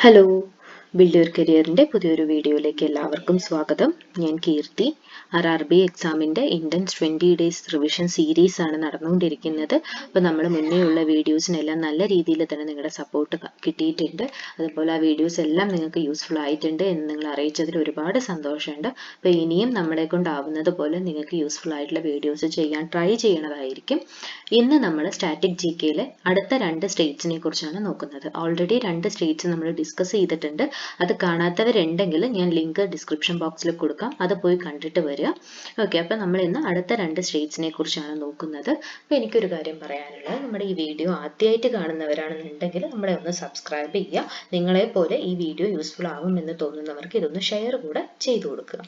Hello, build your കരിയറിൻ്റെ പുതിയൊരു വീഡിയോയിലേക്ക് എല്ലാവർക്കും സ്വാഗതം. ഞാൻ കീർത്തി. RRB എക്സാമിൻ്റെ ഇൻഡൻസ് 20 ഡേയ്സ് റിവിഷൻ സീരീസ് ആണ് നടന്നുകൊണ്ടിരിക്കുന്നത്. അപ്പോൾ നമ്മൾ മുന്നേയുള്ള വീഡിയോസിനെല്ലാം നല്ല രീതിയിൽ തന്നെ നിങ്ങളുടെ സപ്പോർട്ട് കിട്ടിയിട്ടുണ്ട്. അതുപോലെ ആ വീഡിയോസ് എല്ലാം നിങ്ങൾക്ക് യൂസ്ഫുൾ ആയിട്ടുണ്ട് എന്ന് നിങ്ങൾ അറിയിച്ചതിൽ ഒരുപാട് സന്തോഷമുണ്ട്. അപ്പോൾ ഇനിയും നമ്മളെ കൊണ്ടാവുന്നത് പോലെ നിങ്ങൾക്ക് യൂസ്ഫുൾ ആയിട്ടുള്ള വീഡിയോസ് ചെയ്യാൻ ട്രൈ ചെയ്യണതായിരിക്കും. ഇന്ന് നമ്മൾ സ്റ്റാറ്റിക് GKയിലെ അടുത്ത 2 സ്റ്റേറ്റ്സിനെ കുറിച്ചാണ് നോക്കുന്നത്. ഓൾറെഡി 2 സ്റ്റേറ്റ്സ് നമ്മൾ ഡിസ്കസ് ചെയ്തിട്ടുണ്ട്. അത് കാണാത്തവരുണ്ടെങ്കിൽ ഞാൻ ലിങ്ക് ഡിസ്ക്രിപ്ഷൻ ബോക്സിൽ കൊടുക്കാം, അത് പോയി കണ്ടിട്ട് വരിക. ഓക്കെ, അപ്പോൾ നമ്മൾ ഇന്ന് അടുത്ത 2 സ്റ്റേറ്റ്സിനെ കുറിച്ചാണ് നോക്കുന്നത്. അപ്പോൾ എനിക്കൊരു കാര്യം പറയാനുള്ളത്, നമ്മുടെ ഈ വീഡിയോ ആദ്യമായിട്ട് കാണുന്നവരാണെന്നുണ്ടെങ്കിൽ നമ്മളെ ഒന്ന് സബ്സ്ക്രൈബ് ചെയ്യുക. നിങ്ങളെ പോലെ ഈ വീഡിയോ യൂസ്ഫുൾ ആവുമെന്ന് തോന്നുന്നവർക്ക് ഇതൊന്ന് ഷെയർ കൂടെ ചെയ്തു കൊടുക്കുക.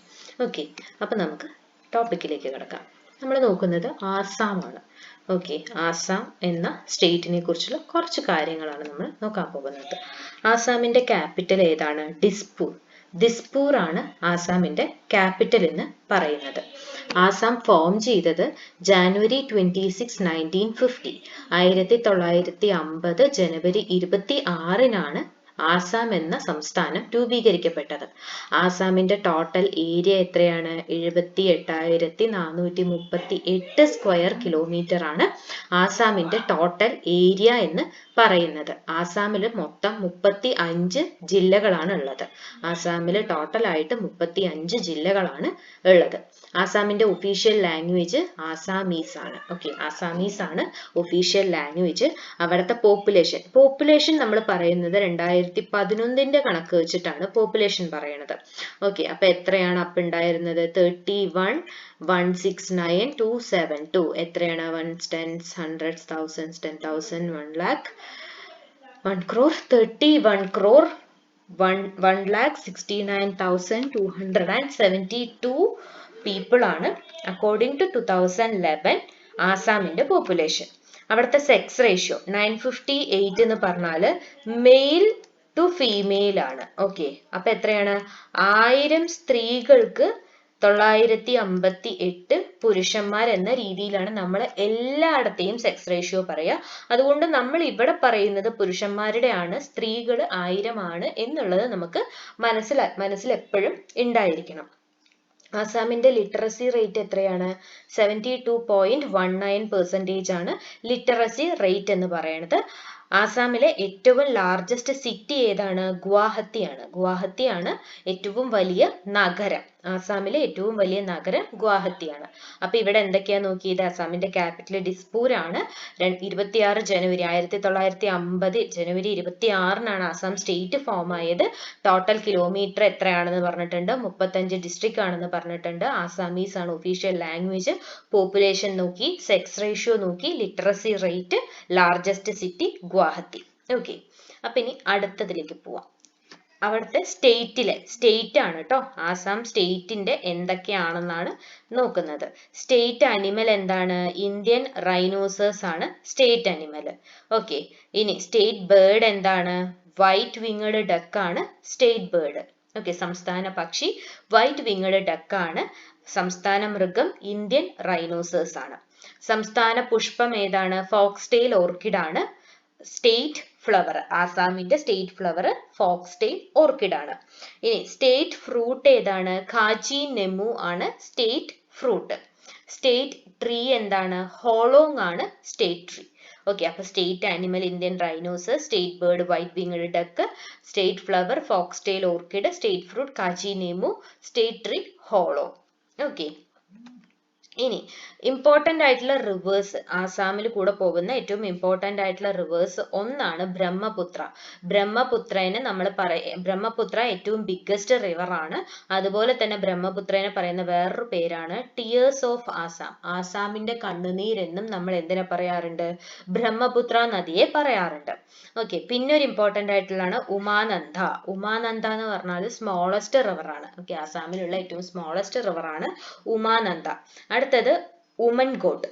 ഓക്കെ, അപ്പോൾ നമുക്ക് ടോപ്പിക്കിലേക്ക് കിടക്കാം. നമ്മൾ നോക്കുന്നത് ആസാമാണ്. ഓക്കെ, ആസാം എന്ന സ്റ്റേറ്റിനെ കുറിച്ചുള്ള കുറച്ച് കാര്യങ്ങളാണ് നമ്മൾ നോക്കാൻ പോകുന്നത്. ആസാമിന്റെ ക്യാപിറ്റൽ ഏതാണ്? ദിസ്പൂർ ആണ് ആസാമിന്റെ ക്യാപിറ്റൽ എന്ന് പറയുന്നത്. ആസാം ഫോം ചെയ്തത് ജാനുവരി 26, 1950. 1950 ജനുവരി 26 ആസാം എന്ന സംസ്ഥാനം രൂപീകരിക്കപ്പെട്ടത്. ആസാമിന്റെ ടോട്ടൽ ഏരിയ എത്രയാണ്? 78,438 സ്ക്വയർ കിലോമീറ്റർ ആണ് ആസാമിന്റെ ടോട്ടൽ ഏരിയ എന്ന് പറയുന്നത്. ആസാമിൽ മൊത്തം 35 ജില്ലകളാണ് ഉള്ളത്. ആസാമിൽ ടോട്ടൽ ആയിട്ട് 35 ജില്ലകളാണ് ഉള്ളത്. ആസാമിന്റെ ഒഫീഷ്യൽ ലാംഗ്വേജ് ആസാമീസ് ആണ്. ഓക്കെ, ആസാമീസ് ആണ് ഒഫീഷ്യൽ ലാംഗ്വേജ്. അവിടുത്തെ പോപ്പുലേഷൻ നമ്മൾ പറയുന്നത് 2011 കണക്ക് വെച്ചിട്ടാണ് പോപ്പുലേഷൻ പറയുന്നത്. ഓക്കെ, അപ്പൊ എത്രയാണ് അപ്പ് ഉണ്ടായിരുന്നത്? 31,169,272. എത്രയാണ്? 1 tens, 100s, thousands, 10,000, 1 lakh, 1 crore, 31 crore 1,69,272 people ആണ് അക്കോർഡിംഗ് ടു 2011 ആസാമിന്റെ പോപ്പുലേഷൻ. അവിടുത്തെ സെക്സ് റേഷ്യോ 9:58 എന്ന് പറഞ്ഞാല് മെയിൽ ടു ഫീമെയിൽ ആണ്. ഓക്കെ, അപ്പൊ എത്രയാണ്? 1000 സ്ത്രീകൾക്ക് 958 പുരുഷന്മാർ എന്ന രീതിയിലാണ് നമ്മൾ എല്ലായിടത്തെയും സെക്സ് റേഷ്യോ പറയുക. അതുകൊണ്ട് നമ്മൾ ഇവിടെ പറയുന്നത് പുരുഷന്മാരുടെ ആണ്, സ്ത്രീകൾ 1000 ആണ് എന്നുള്ളത് നമുക്ക് മനസ്സിൽ എപ്പോഴും ഉണ്ടായിരിക്കണം. ആസാമിന്റെ ലിറ്ററസി റേറ്റ് എത്രയാണ്? 72.19% ആണ് ലിറ്ററസി റേറ്റ് എന്ന് പറയുന്നത്. ആസാമിലെ ഏറ്റവും ലാർജസ്റ്റ് സിറ്റി ഏതാണ്? ഗുവാഹത്തിയാണ് ഏറ്റവും വലിയ നഗരം. ആസാമിലെ ഏറ്റവും വലിയ നഗരം ഗുവാഹത്തിയാണ്. അപ്പൊ ഇവിടെ എന്തൊക്കെയാ നോക്കിയത്? ആസാമിന്റെ ക്യാപിറ്റൽ ദിസ്പൂർ ആണ്. 26 ജനുവരി 1950 ജനുവരി 26 ആസാം സ്റ്റേറ്റ് ഫോം ആയത്. ടോട്ടൽ കിലോമീറ്റർ എത്രയാണെന്ന് പറഞ്ഞിട്ടുണ്ട്? 35 ഡിസ്ട്രിക്ട് ആണെന്ന് പറഞ്ഞിട്ടുണ്ട്. ആസാമീസ് ആണ് ഒഫീഷ്യൽ ലാംഗ്വേജ്. പോപ്പുലേഷൻ നോക്കി, സെക്സ് റേഷ്യോ നോക്കി, literacy rate, largest city Guwahati. Okay, അപ്പൊ ഇനി അടുത്തതിലേക്ക് പോവാം. അവിടുത്തെ സ്റ്റേറ്റ് ആണ് കേട്ടോ. ആസാം സ്റ്റേറ്റിന്റെ എന്തൊക്കെയാണെന്നാണ് നോക്കുന്നത്. സ്റ്റേറ്റ് അനിമൽ എന്താണ്? ഇന്ത്യൻ റൈനോസേഴ്സ് ആണ് സ്റ്റേറ്റ് അനിമൽ. ഓക്കെ, ഇനി സ്റ്റേറ്റ് ബേർഡ് എന്താണ്? വൈറ്റ് വിങ്ഡ് ഡക്ക് ആണ് സ്റ്റേറ്റ് ബേർഡ്. ഓക്കെ, സംസ്ഥാന പക്ഷി വൈറ്റ് വിങ്ഡ് ഡക്ക് ആണ്. സംസ്ഥാന മൃഗം ഇന്ത്യൻ റൈനോസേഴ്സ് ആണ്. സംസ്ഥാന പുഷ്പം ഏതാണ്? ഫോക്സ് ടെയിൽ ഓർക്കിഡ് ആണ്. സ്റ്റേറ്റ് ഫ്ലവർ, ആസാമിന്റെ state flower foxtail orchid ആണ്. ഇനി സ്റ്റേറ്റ് ഫ്രൂട്ട് ഏതാണ്? കാച്ചി നെമു ആണ് സ്റ്റേറ്റ് ഫ്രൂട്ട്. സ്റ്റേറ്റ് ട്രീ എന്താണ്? ഹോളോങ് ആണ് സ്റ്റേറ്റ് ട്രീ. ഓക്കെ, അപ്പൊ state animal Indian rhinoceros, state bird white winged duck, state flower foxtail orchid, state fruit Kaji Nemu, state tree ഹോളോ. Okay, ഇനി ഇമ്പോർട്ടന്റ് ആയിട്ടുള്ള റിവേഴ്സ്, ആസാമിൽ കൂടെ പോകുന്ന ഏറ്റവും ഇമ്പോർട്ടന്റ് ആയിട്ടുള്ള റിവേഴ്സ് ഒന്നാണ് ബ്രഹ്മപുത്ര. ബ്രഹ്മപുത്ര ഏറ്റവും ബിഗ്ഗസ്റ്റ് റിവർ ആണ്. അതുപോലെ തന്നെ ബ്രഹ്മപുത്രനെ പറയുന്ന വേറൊരു പേരാണ് ടിയേഴ്സ് ഓഫ് ആസാം. ആസാമിന്റെ കണ്ണുനീരെന്നും നമ്മൾ എന്തിനെ പറയാറുണ്ട്? ബ്രഹ്മപുത്ര നദിയെ പറയാറുണ്ട്. ഓക്കെ, പിന്നെ ഒരു ഇമ്പോർട്ടന്റ് ആയിട്ടുള്ളതാണ് ഉമാനന്ദ എന്ന് പറഞ്ഞാൽ സ്മോളസ്റ്റ് റിവർ ആണ്. ഓക്കെ, ആസാമിലുള്ള ഏറ്റവും സ്മോളസ്റ്റ് റിവർ ആണ് ഉമാനന്ദ. അടുത്തത് ഉമൻകോട്ട്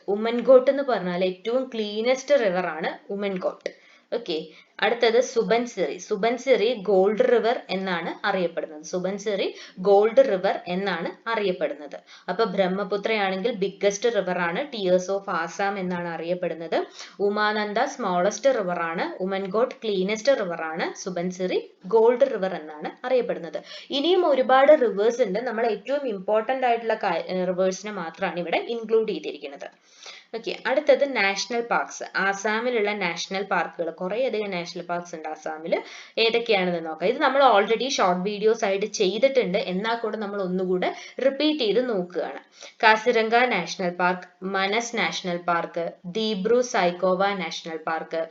എന്ന് പറഞ്ഞാൽ ഏറ്റവും ക്ലീനസ്റ്റ് റിവർ ആണ് ഉമൻകോട്ട്. ഓക്കെ. അടുത്തത് സുബൻസിറി. സുബൻസിറി ഗോൾഡ് റിവർ എന്നാണ് അറിയപ്പെടുന്നത്. സുബൻസിറി ഗോൾഡ് റിവർ എന്നാണ് അറിയപ്പെടുന്നത്. അപ്പൊ ബ്രഹ്മപുത്രയാണെങ്കിൽ ബിഗ്ഗസ്റ്റ് റിവർ ആണ്, ടിയേഴ്സ് ഓഫ് ആസാം എന്നാണ് അറിയപ്പെടുന്നത്. ഉമാനന്ദ സ്മോളസ്റ്റ് റിവർ ആണ്, ഉമൻകോട്ട് ക്ലീനസ്റ്റ് റിവർ ആണ്, സുബൻസിറി ഗോൾഡ് റിവർ എന്നാണ് അറിയപ്പെടുന്നത്. ഇനിയും ഒരുപാട് റിവേഴ്സ് ഉണ്ട്. നമ്മൾ ഏറ്റവും ഇമ്പോർട്ടന്റ് ആയിട്ടുള്ള റിവേഴ്സിനെ മാത്രമാണ് ഇവിടെ ഇൻക്ലൂഡ് ചെയ്തിരിക്കുന്നത്. ഓക്കെ. അടുത്തത് നാഷണൽ പാർക്സ്. ആസാമിലുള്ള നാഷണൽ പാർക്കുകൾ, കുറേയധികം നാഷണൽ പാർക്സ് ഉണ്ട് ആസാമിൽ. ഏതൊക്കെയാണെന്ന് നോക്കാം. ഇത് നമ്മൾ ഓൾറെഡി ഷോർട്ട് വീഡിയോസ് ആയിട്ട് ചെയ്തിട്ടുണ്ട്, എന്നാൽ കൂടെ നമ്മൾ ഒന്നുകൂടെ റിപ്പീറ്റ് ചെയ്ത് നോക്കുകയാണ്. Kaziranga national park, Manas national park, Dibru Saikhowa national park,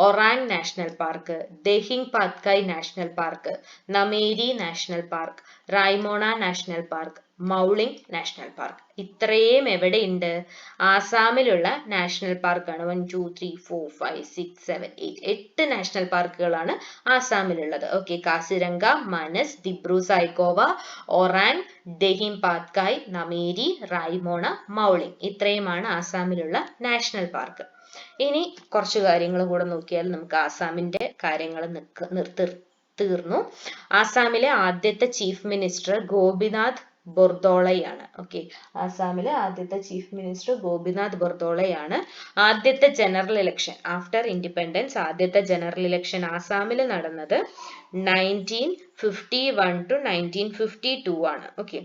Orang national park, Dehing Patkai national park, Nameri national park, Raimona national park, Mouling national park. ഇത്രയും എവിടെയുണ്ട്? ആസാമിലുള്ള നാഷണൽ പാർക്കാണ്. 1 2 3 4 5 6 7 8 8 നാഷണൽ പാർക്കുകളാണ് ആസാമിലുള്ളത്. ഓക്കെ. കാസിരംഗ, മനസ്, ദിബ്രു സൈക്കോവ, ഒറാങ്, ദഹിം പാത്കായ്, നമേരി, റായ്മോണ, മൗളിംഗ്. ഇത്രയുമാണ് ആസാമിലുള്ള നാഷണൽ പാർക്ക്. ഇനി കുറച്ച് കാര്യങ്ങൾ കൂടെ നോക്കിയാൽ നമുക്ക് ആസാമിന്റെ കാര്യങ്ങൾ തീർന്നു. ആസാമിലെ ആദ്യത്തെ ചീഫ് മിനിസ്റ്റർ ഗോപിനാഥ് ബൊർദോളയാണ്. ഓക്കെ. ആസാമിലെ ആദ്യത്തെ ചീഫ് മിനിസ്റ്റർ ഗോപിനാഥ് ബൊർദോളയാണ്. ആദ്യത്തെ ജനറൽ ഇലക്ഷൻ ആഫ്റ്റർ ഇൻഡിപെൻഡൻസ്, ആദ്യത്തെ ജനറൽ ഇലക്ഷൻ ആസാമിൽ നടന്നത് 1951 to 1952 ആണ്. ഓക്കെ.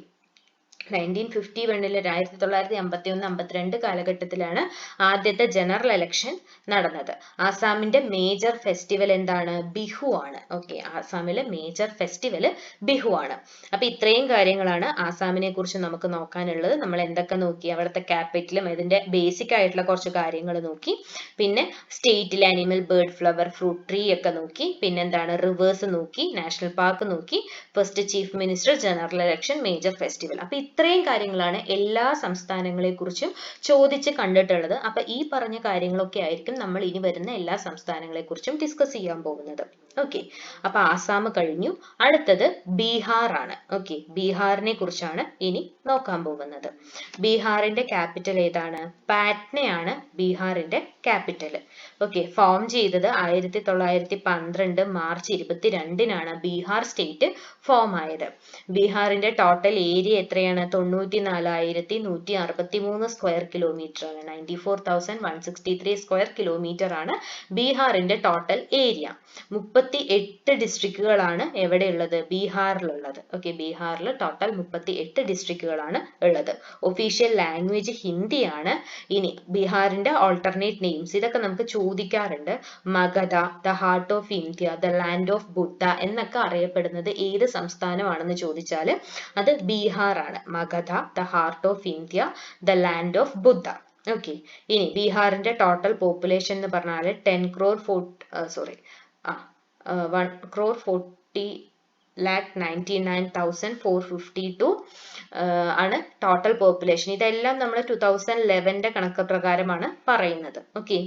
1951 1951-52 കാലഘട്ടത്തിലാണ് ആദ്യത്തെ ജനറൽ ഇലക്ഷൻ നടന്നത്. ആസാമിന്റെ മേജർ ഫെസ്റ്റിവൽ എന്താണ്? ബിഹു ആണ്. ഓക്കെ. ആസാമിലെ മേജർ ഫെസ്റ്റിവൽ ബിഹു ആണ്. അപ്പൊ ഇത്രയും കാര്യങ്ങളാണ് ആസാമിനെ കുറിച്ച് നമുക്ക് നോക്കാനുള്ളത്. നമ്മൾ എന്തൊക്കെ നോക്കി? അവിടുത്തെ ക്യാപിറ്റലും ഇതിന്റെ ബേസിക് ആയിട്ടുള്ള കുറച്ച് കാര്യങ്ങൾ നോക്കി. പിന്നെ സ്റ്റേറ്റിലെ animal, bird, flower, fruit, tree ഒക്കെ നോക്കി. പിന്നെന്താണ്? റിവേഴ്സ് നോക്കി, നാഷണൽ പാർക്ക് നോക്കി, first chief minister, general election, major festival. അപ്പൊ ഇത്രയും കാര്യങ്ങളാണ് എല്ലാ സംസ്ഥാനങ്ങളെ കുറിച്ചും ചോദിച്ച് കണ്ടിട്ടുള്ളത്. അപ്പൊ ഈ പറഞ്ഞ കാര്യങ്ങളൊക്കെ ആയിരിക്കും നമ്മൾ ഇനി വരുന്ന എല്ലാ സംസ്ഥാനങ്ങളെ കുറിച്ചും ഡിസ്കസ് ചെയ്യാൻ പോകുന്നത്. ഓക്കെ. അപ്പൊ ആസാം കഴിഞ്ഞു. അടുത്തത് ബീഹാർ ആണ്. ഓക്കെ. ബീഹാറിനെ കുറിച്ചാണ് ഇനി നോക്കാൻ പോകുന്നത്. ബീഹാറിന്റെ ക്യാപിറ്റൽ ഏതാണ്? പാറ്റ്നയാണ് ബീഹാറിന്റെ ക്യാപിറ്റൽ. ഓക്കെ. ഫോം ചെയ്തത് 1912 മാർച്ച് 22-നാണ് ബീഹാർ സ്റ്റേറ്റ് ഫോം ആയത്. ബീഹാറിന്റെ ടോട്ടൽ ഏരിയ എത്രയാണ്? 94,163 സ്ക്വയർ കിലോമീറ്റർ ആണ്. 94,163 സ്ക്വയർ കിലോമീറ്റർ ആണ് ബീഹാറിന്റെ ടോട്ടൽ ഏരിയ. 38 ഡിസ്ട്രിക്റ്റുകളാണ് എവിടെയുള്ളത്? ബീഹാറിലുള്ളത്. ഓക്കെ. ബീഹാറിൽ ടോട്ടൽ 38 ഡിസ്ട്രിക്റ്റുകളാണ് ഉള്ളത്. ഒഫീഷ്യൽ ലാംഗ്വേജ് ഹിന്ദിയാണ്. ഇനി ബീഹാറിന്റെ ഓൾട്ടർനേറ്റ് നെയിംസ്, ഇതൊക്കെ നമുക്ക് ചോദിക്കാറുണ്ട്. Magadha, the heart of India, the land of Buddha എന്നൊക്കെ അറിയപ്പെടുന്നത് ഏത് സംസ്ഥാനമാണെന്ന് ചോദിച്ചാൽ അത് ബീഹാർ ആണ്. Magadha, the heart of India, the land of Buddha. Okay. ഇനി ബീഹാറിന്റെ ടോട്ടൽ പോപ്പുലേഷൻ എന്ന് പറഞ്ഞാൽ 1,40,99,452 ആണ് ടോട്ടൽ പോപ്പുലേഷൻ. ഇതെല്ലാം നമ്മൾ 2011 കണക്ക് പ്രകാരമാണ് പറയുന്നത്. ഓക്കെ.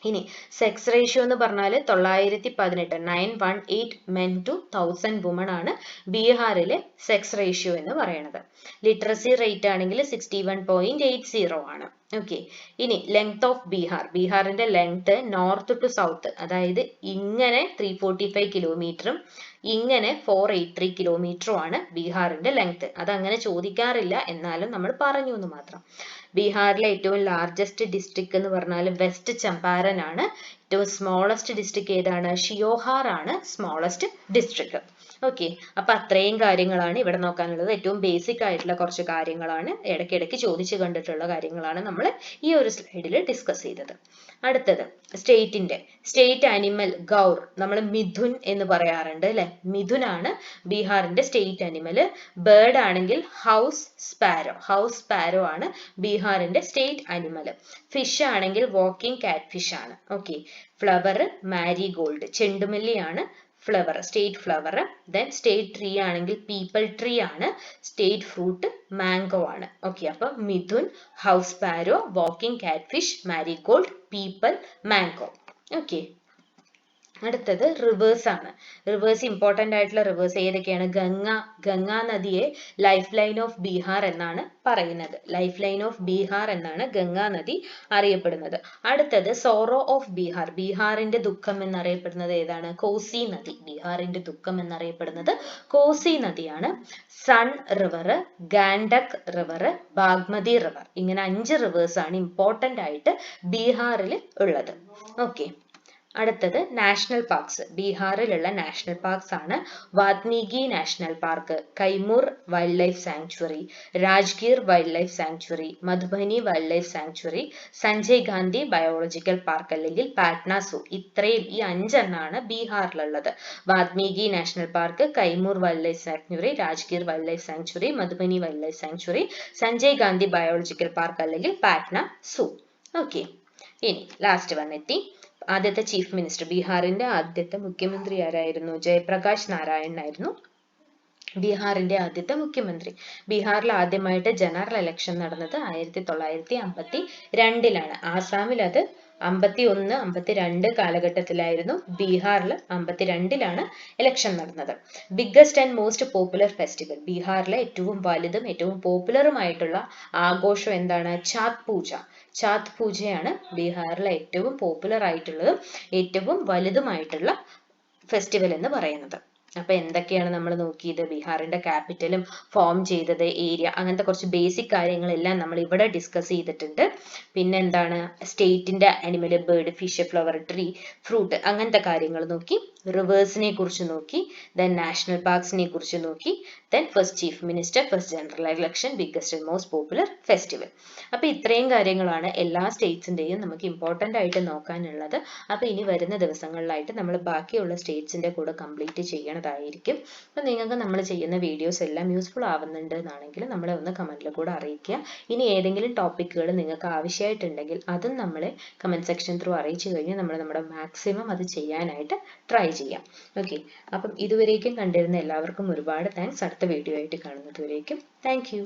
ഇനി സെക്സ് റേഷ്യോ എന്ന് പറഞ്ഞാൽ 918 മെൻ ടു 1000 വുമൺ ആണ് ബീഹാറിലെ സെക്സ് റേഷ്യോ എന്ന് പറയുന്നത്. ലിറ്ററസി റേറ്റ് ആണെങ്കിൽ 61.80 ആണ്. ഓക്കെ. ഇനി ലെങ്ത് ഓഫ് ബീഹാർ. ബീഹാറിന്റെ ലെങ്ത് നോർത്ത് ടു സൗത്ത്, അതായത് ഇങ്ങനെ 345 കിലോമീറ്ററും ഇങ്ങനെ 483 കിലോമീറ്ററും ആണ് ബീഹാറിന്റെ ലെങ്ത്. അതങ്ങനെ ചോദിക്കാറില്ല, എന്നാലും നമ്മൾ പറഞ്ഞു എന്ന് മാത്രം. ബീഹാറിലെ ഏറ്റവും ലാർജസ്റ്റ് ഡിസ്ട്രിക്ട് എന്ന് പറഞ്ഞാൽ വെസ്റ്റ് ചമ്പാരൻ ആണ്. ഏറ്റവും സ്മോളസ്റ്റ് ഡിസ്ട്രിക്ട് ഏതാണ്? ഷിയോഹാർ ആണ് സ്മോളസ്റ്റ് ഡിസ്ട്രിക്ട്. ഓക്കെ. അപ്പൊ അത്രയും കാര്യങ്ങളാണ് ഇവിടെ നോക്കാനുള്ളത്. ഏറ്റവും ബേസിക് ആയിട്ടുള്ള കുറച്ച് കാര്യങ്ങളാണ്, ഇടയ്ക്കിടയ്ക്ക് ചോദിച്ചു കണ്ടിട്ടുള്ള കാര്യങ്ങളാണ് നമ്മൾ ഈ ഒരു സ്ലൈഡിൽ ഡിസ്കസ് ചെയ്തത്. അടുത്തത് സ്റ്റേറ്റ് ആനിമൽ ഗൗർ, നമ്മൾ മിഥുൻ എന്ന് പറയാറുണ്ട് അല്ലെ. മിഥുൻ ആണ് ബീഹാറിന്റെ സ്റ്റേറ്റ് ആനിമൽ. ബേർഡ് ആണെങ്കിൽ ഹൗസ് സ്പാരോ ആണ് ബീഹാറിന്റെ സ്റ്റേറ്റ് ആനിമൽ. ഫിഷ് ആണെങ്കിൽ വാക്കിംഗ് കാറ്റ് ഫിഷ് ആണ്. ഓക്കെ. ഫ്ലവർ മാരിഗോൾഡ്, ചെണ്ടുമല്ലിയാണ് flower, state flower. Then state tree ആണെങ്കിൽ പീപ്പിൾ ട്രീ ആണ്. സ്റ്റേറ്റ് ഫ്രൂട്ട് മാംഗോ ആണ്. ഓക്കെ. അപ്പൊ mithun, house sparrow, walking catfish, marigold, peepal, mango. Okay. അടുത്തത് റിവേഴ്സ് ആണ്. റിവേഴ്സ് ഇമ്പോർട്ടന്റ് ആയിട്ടുള്ള റിവേഴ്സ് ഏതൊക്കെയാണ്? ഗംഗാ നദിയെ ലൈഫ് ലൈൻ ഓഫ് ബീഹാർ എന്നാണ് പറയുന്നത്. ലൈഫ് ലൈൻ ഓഫ് ബീഹാർ എന്നാണ് ഗംഗാ നദി അറിയപ്പെടുന്നത്. അടുത്തത് സോറോ ഓഫ് ബീഹാർ, ബീഹാറിന്റെ ദുഃഖം എന്നറിയപ്പെടുന്നത് ഏതാണ്? കോസി നദി. ബീഹാറിന്റെ ദുഃഖം എന്നറിയപ്പെടുന്നത് കോസി നദിയാണ്. Son river, Gandak river, Bagmati river, ഇങ്ങനെ 5 റിവേഴ്സ് ആണ് ഇമ്പോർട്ടന്റ് ആയിട്ട് ബീഹാറിൽ ഉള്ളത്. ഓക്കെ. അടുത്തത് നാഷണൽ പാർക്സ്. ബീഹാറിലുള്ള നാഷണൽ പാർക്സ് ആണ് Valmiki national park, Kaimur wildlife sanctuary, Rajgir wildlife sanctuary, Madhubani wildlife sanctuary, Sanjay Gandhi biological park അല്ലെങ്കിൽ പാറ്റ്ന സൂ. ഇത്രയും ഈ 5 എണ്ണാണ് ബീഹാറിലുള്ളത്. Valmiki national park, Kaimur wildlife sanctuary, Rajgir wildlife sanctuary, Madhubani wildlife sanctuary, Sanjay Gandhi biological park അല്ലെങ്കിൽ Patna zoo. Okay. ഇനി last വന്നെത്തി. ആദ്യത്തെ ചീഫ് മിനിസ്റ്റർ, ബീഹാറിന്റെ ആദ്യത്തെ മുഖ്യമന്ത്രി ആരായിരുന്നു? ജയപ്രകാശ് നാരായൺ ആയിരുന്നു ബീഹാറിന്റെ ആദ്യത്തെ മുഖ്യമന്ത്രി. ബീഹാറിൽ ആദ്യമായിട്ട് ജനറൽ ഇലക്ഷൻ നടന്നത് 1952 ആസാമിൽ അത് 51, 52 കാലഘട്ടത്തിലായിരുന്നു. ബീഹാറിൽ 52 ഇലക്ഷൻ നടന്നത്. Biggest and most popular festival, ബീഹാറിലെ ഏറ്റവും വലുതും ഏറ്റവും പോപ്പുലറുമായിട്ടുള്ള ആഘോഷം എന്താണ്? ഛാത് പൂജ. ഛാത് പൂജയാണ് ബീഹാറിലെ ഏറ്റവും പോപ്പുലർ ആയിട്ടുള്ളതും ഏറ്റവും വലുതുമായിട്ടുള്ള ഫെസ്റ്റിവൽ എന്ന് പറയുന്നത്. അപ്പൊ എന്തൊക്കെയാണ് നമ്മൾ നോക്കിയത്? ബീഹാറിന്റെ ക്യാപിറ്റലും ഫോം ചെയ്തത്, ഏരിയ, അങ്ങനത്തെ കുറച്ച് ബേസിക് കാര്യങ്ങളെല്ലാം നമ്മൾ ഇവിടെ ഡിസ്കസ് ചെയ്തിട്ടുണ്ട്. പിന്നെ എന്താണ്? സ്റ്റേറ്റിന്റെ animal, bird, fish, flower, tree, fruit, അങ്ങനത്തെ കാര്യങ്ങൾ നോക്കി. റിവേഴ്സിനെ കുറിച്ച് നോക്കി. ദെൻ നാഷണൽ പാർക്സിനെ കുറിച്ച് നോക്കി. Then first chief minister, first general election, biggest and most popular festival. അപ്പൊ ഇത്രയും കാര്യങ്ങളാണ് എല്ലാ സ്റ്റേറ്റ്സിന്റെയും നമുക്ക് ഇമ്പോർട്ടന്റ് ആയിട്ട് നോക്കാനുള്ളത്. അപ്പൊ ഇനി വരുന്ന ദിവസങ്ങളിലായിട്ട് നമ്മൾ ബാക്കിയുള്ള സ്റ്റേറ്റ്സിന്റെ കൂടെ കംപ്ലീറ്റ് ചെയ്യണതായിരിക്കും. അപ്പൊ നിങ്ങൾക്ക് നമ്മൾ ചെയ്യുന്ന വീഡിയോസ് എല്ലാം യൂസ്ഫുൾ ആവുന്നുണ്ട് എന്നാണെങ്കിൽ നമ്മളെ ഒന്ന് കമന്റിൽ കൂടെ അറിയിക്കുക. ഇനി ഏതെങ്കിലും ടോപ്പിക്കുകൾ നിങ്ങൾക്ക് ആവശ്യമായിട്ടുണ്ടെങ്കിൽ അതും നമ്മളെ കമന്റ് സെക്ഷൻ ത്രൂ അറിയിച്ചു കഴിഞ്ഞാൽ നമ്മൾ നമ്മുടെ മാക്സിമം അത് ചെയ്യാനായിട്ട് ട്രൈ ചെയ്യാം. ഓക്കെ. അപ്പം ഇതുവരേക്കും കണ്ടിരുന്ന എല്ലാവർക്കും ഒരുപാട് താങ്ക്സ്. അടുത്ത വീഡിയോ ആയിട്ട് കാണുന്നത് വരേക്കും താങ്ക് യു.